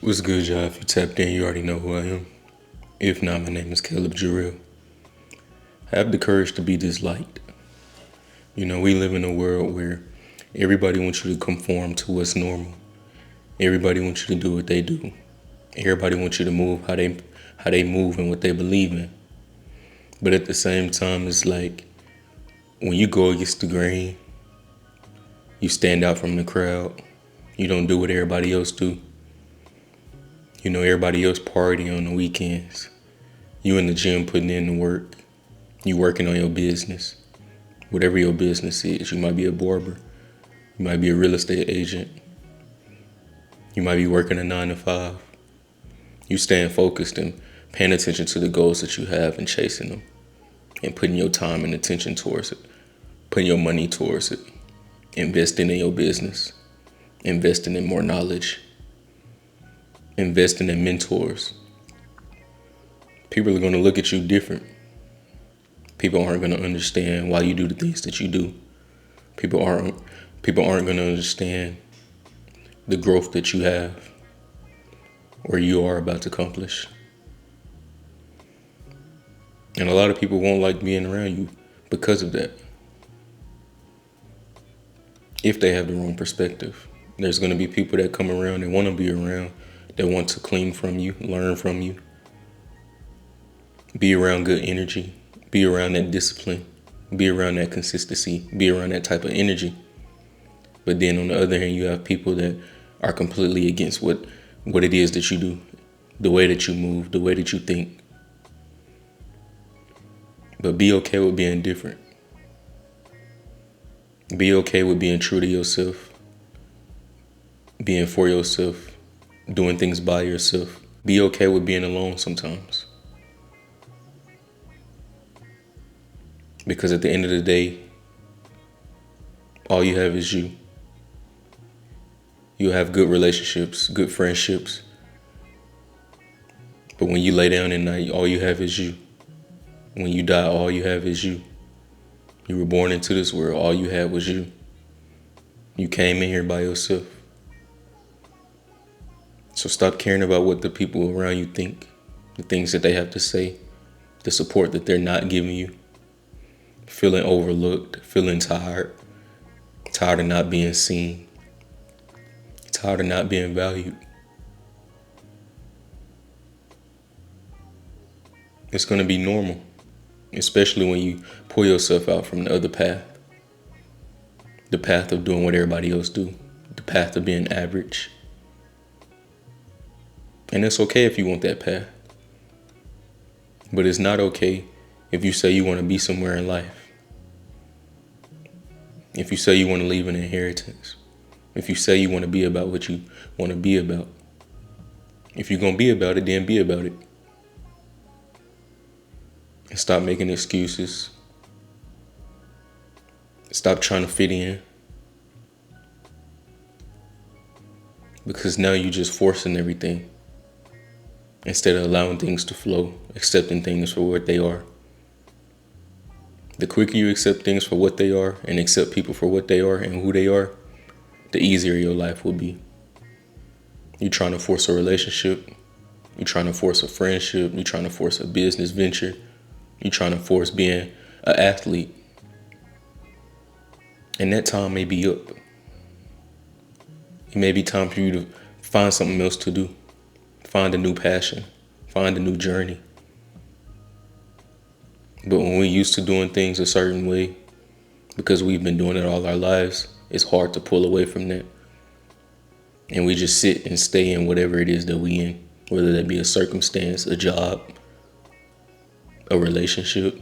What's good, y'all? If you tapped in, you already know who I am. If not, my name is Caleb Jarrell. Have the courage to be disliked. We live in a world where everybody wants you to conform to what's normal. Everybody wants you to do what they do. Everybody wants you to move how they move and what they believe in. But at the same time, it's like when you go against the grain, you stand out from the crowd. You don't do what everybody else do. Everybody else party on the weekends. You in the gym putting in the work. You working on your business. Whatever your business is. You might be a barber. You might be a real estate agent. You might be working a 9 to 5. You staying focused and paying attention to the goals that you have and chasing them. And putting your time and attention towards it. Putting your money towards it. Investing in your business. Investing in more knowledge. Investing in mentors. People are going to look at you different. People aren't going to understand why you do the things that you do. People aren't going to understand the growth that you have or you are about to accomplish. And a lot of people won't like being around you because of that. If they have the wrong perspective. There's going to be people that come around and want to be around, that want to clean from you, learn from you, be around good energy, be around that discipline, be around that consistency, be around that type of energy. But then on the other hand, you have people that are completely against what it is that you do, the way that you move, the way that you think. But be okay with being different. Be okay with being true to yourself, being for yourself, doing things by yourself. Be okay with being alone sometimes. Because at the end of the day, all you have is you. You'll have good relationships, good friendships. But when you lay down at night, all you have is you. When you die, all you have is you. You were born into this world, all you had was you. You came in here by yourself. So stop caring about what the people around you think, the things that they have to say, the support that they're not giving you. Feeling overlooked, feeling tired of not being seen, tired of not being valued. It's going to be normal, especially when you pull yourself out from the other path. The path of doing what everybody else do, the path of being average. And it's okay if you want that path. But it's not okay if you say you want to be somewhere in life. If you say you want to leave an inheritance. If you say you want to be about what you want to be about. If you're going to be about it, then be about it. And stop making excuses. Stop trying to fit in. Because now you're just forcing everything. Instead of allowing things to flow, accepting things for what they are. The quicker you accept things for what they are and accept people for what they are and who they are, the easier your life will be. You're trying to force a relationship. You're trying to force a friendship. You're trying to force a business venture. You're trying to force being an athlete. And that time may be up. It may be time for you to find something else to do. Find a new passion. Find a new journey. But when we're used to doing things a certain way, because we've been doing it all our lives, it's hard to pull away from that. And we just sit and stay in whatever it is that we in, whether that be a circumstance, a job, a relationship.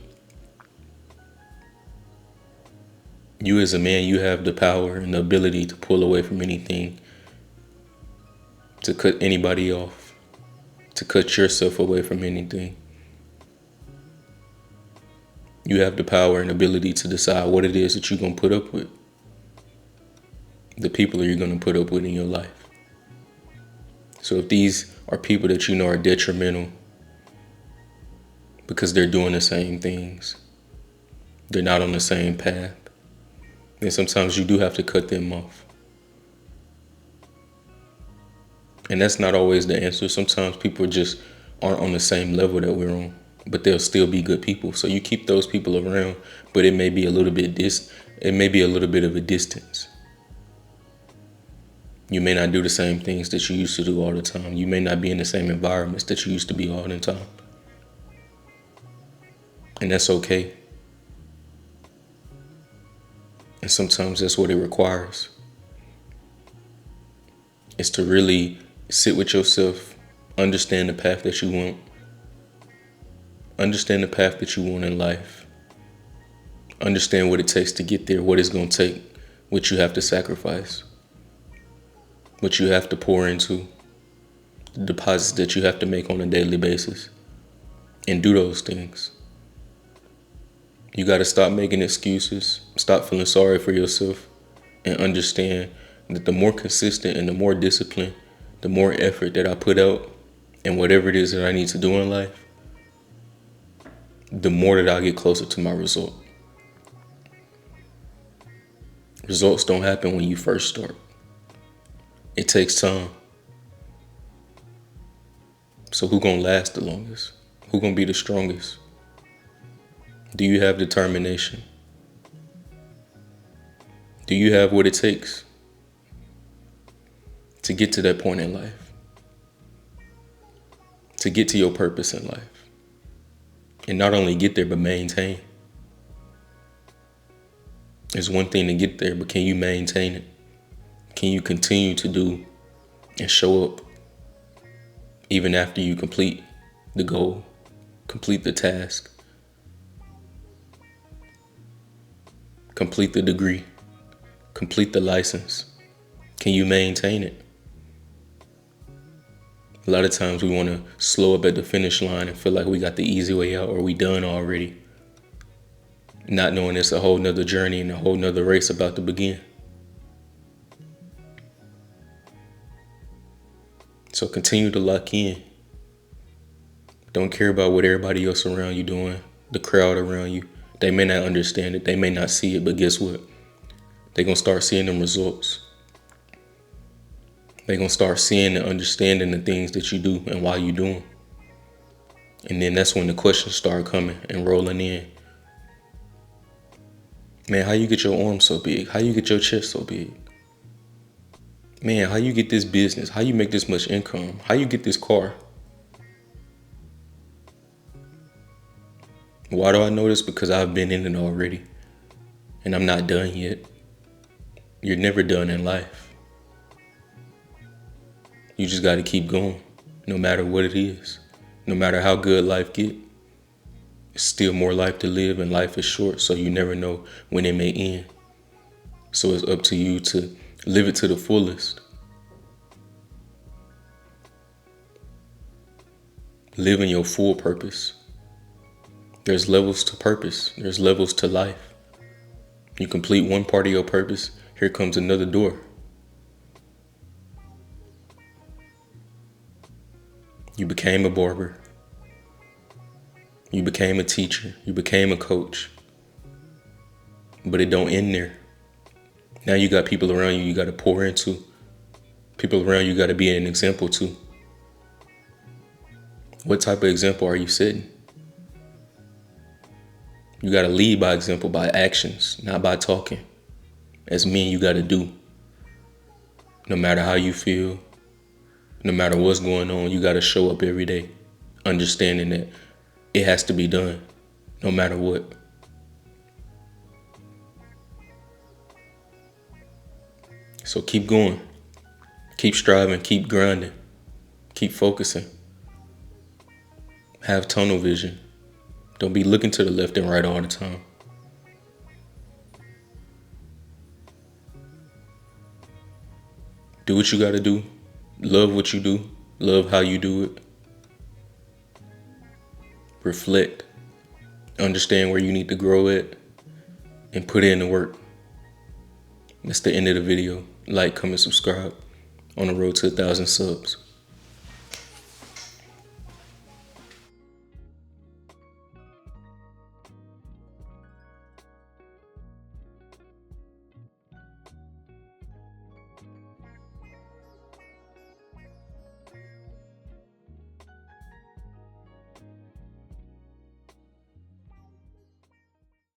You as a man, you have the power and the ability to pull away from anything, to cut anybody off, to cut yourself away from anything. You have the power and ability to decide what it is that you're going to put up with. The people that you're going to put up with in your life. So if these are people that you know are detrimental because they're doing the same things, they're not on the same path, then sometimes you do have to cut them off. And that's not always the answer. Sometimes people just aren't on the same level that we're on, but they'll still be good people. So you keep those people around, but it may be a little bit it may be a little bit of a distance. You may not do the same things that you used to do all the time. You may not be in the same environments that you used to be all the time. And that's okay. And sometimes that's what it requires. Is to really sit with yourself, understand the path that you want. Understand the path that you want in life. Understand what it takes to get there, what it's going to take, what you have to sacrifice, what you have to pour into, the deposits that you have to make on a daily basis, and do those things. You got to stop making excuses, stop feeling sorry for yourself, and understand that the more consistent and the more disciplined, the more effort that I put out in whatever it is that I need to do in life, the more that I get closer to my result. Results don't happen when you first start. It takes time. So who gonna last the longest? Who gonna be the strongest? Do you have determination? Do you have what it takes to get to that point in life? To get to your purpose in life? And not only get there, but maintain. It's one thing to get there, but can you maintain it? Can you continue to do and show up even after you complete the goal, complete the task, complete the degree, complete the license? Can you maintain it? A lot of times we want to slow up at the finish line and feel like we got the easy way out or we done already, not knowing it's a whole nother journey and a whole nother race about to begin. So continue to lock in. Don't care about what everybody else around you doing, the crowd around you. They may not understand it, they may not see it, but guess what? They're going to start seeing them results. They're going to start seeing and understanding the things that you do and why you do them. And then that's when the questions start coming and rolling in. Man, how you get your arms so big? How you get your chest so big? Man, how you get this business? How you make this much income? How you get this car? Why do I know this? Because I've been in it already. And I'm not done yet. You're never done in life. You just got to keep going, no matter what it is. No matter how good life get, it's still more life to live, and life is short, so you never know when it may end. So it's up to you to live it to the fullest. Live in your full purpose. There's levels to purpose. There's levels to life. You complete one part of your purpose, here comes another door. You became a barber. You became a teacher. You became a coach. But it don't end there. Now you got people around you got to pour into. People around you got to be an example to. What type of example are you setting? You got to lead by example, by actions, not by talking. As men, you got to do. No matter how you feel, no matter what's going on, you got to show up every day, understanding that it has to be done, no matter what. So keep going, keep striving, keep grinding, keep focusing. Have tunnel vision. Don't be looking to the left and right all the time. Do what you got to do. Love what you do. Love how you do it. Reflect. Understand where you need to grow at. And put in the work. That's the end of the video. Like, comment, subscribe. On the road to 1,000 subs.